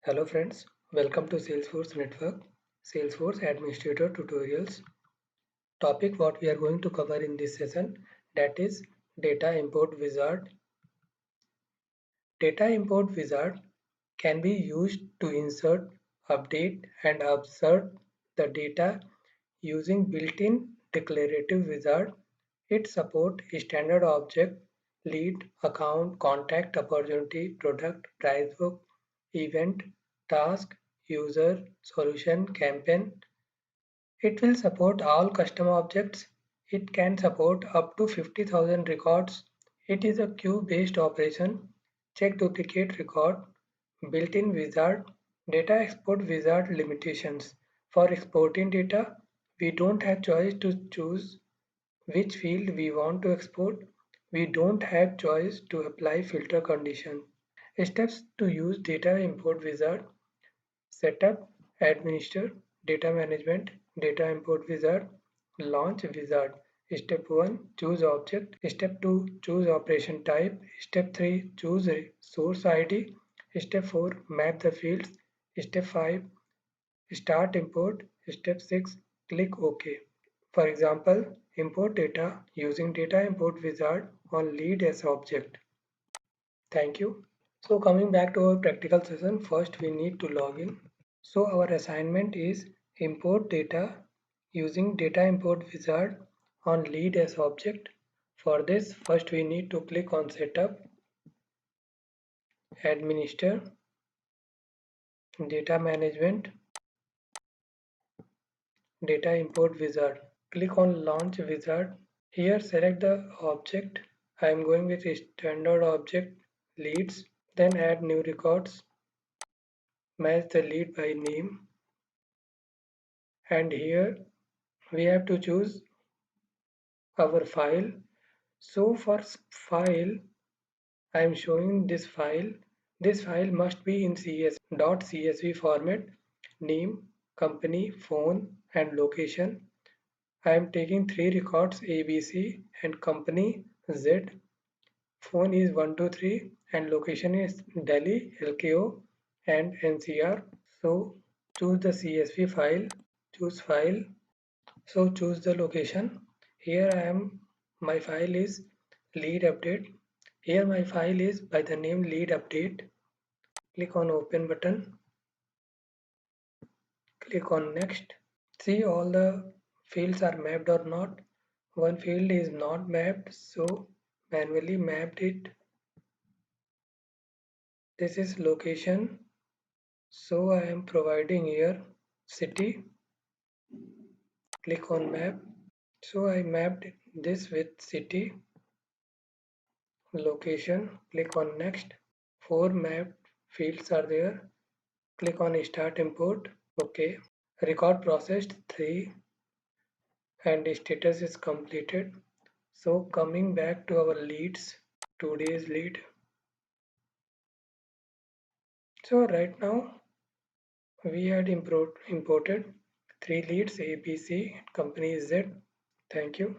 Hello friends, welcome to Salesforce Network, Salesforce Administrator Tutorials. Topic what we are going to cover in this session, that is Data Import Wizard. Data Import Wizard can be used to insert, update and observe the data using built-in declarative wizard. It supports standard object, lead, account, contact, opportunity, product, price book, event, task, user, solution, campaign. It will support all custom objects. It can support up to 50,000 records. It is a queue-based operation. Check duplicate record. Built-in wizard. Data export wizard limitations. For exporting data, we don't have choice to choose which field we want to export. We don't have choice to apply filter condition. Steps to use data import wizard: setup, administer, data management, data import wizard, launch wizard. Step 1, choose object. Step 2, choose operation type. Step 3, choose a source ID. Step 4, map the fields. Step 5, start import. Step 6, click OK. For example, import data using data import wizard on lead as object. Thank you. So coming back to our practical session, first we need to log in. So our assignment is import data using data import wizard on lead as object. For this, first we need to click on setup, administer, data management, data import wizard. Click on launch wizard. Here select the object. I am going with standard object leads. Then add new records. Match the lead by name. And here we have to choose our file. So for file, I am showing this file. This file must be in .csv format, name, company, phone and location. I am taking three records ABC and company Z. Phone is 123 and location is Delhi, LKO and NCR. So choose the CSV file, choose file. So choose the location. Here I am, my file is lead update. Here my file is by the name lead update. Click on open button. Click on next. See all the fields are mapped or not. One field is not mapped, so manually mapped it. This is location. So I am providing here city. Click on map. So I mapped this with city. Location, click on next. Four mapped fields are there. Click on start import. OK. Record processed 3 and status is completed. So coming back to our leads, today's lead. So right now we had imported 3 leads ABC, company Z. Thank you.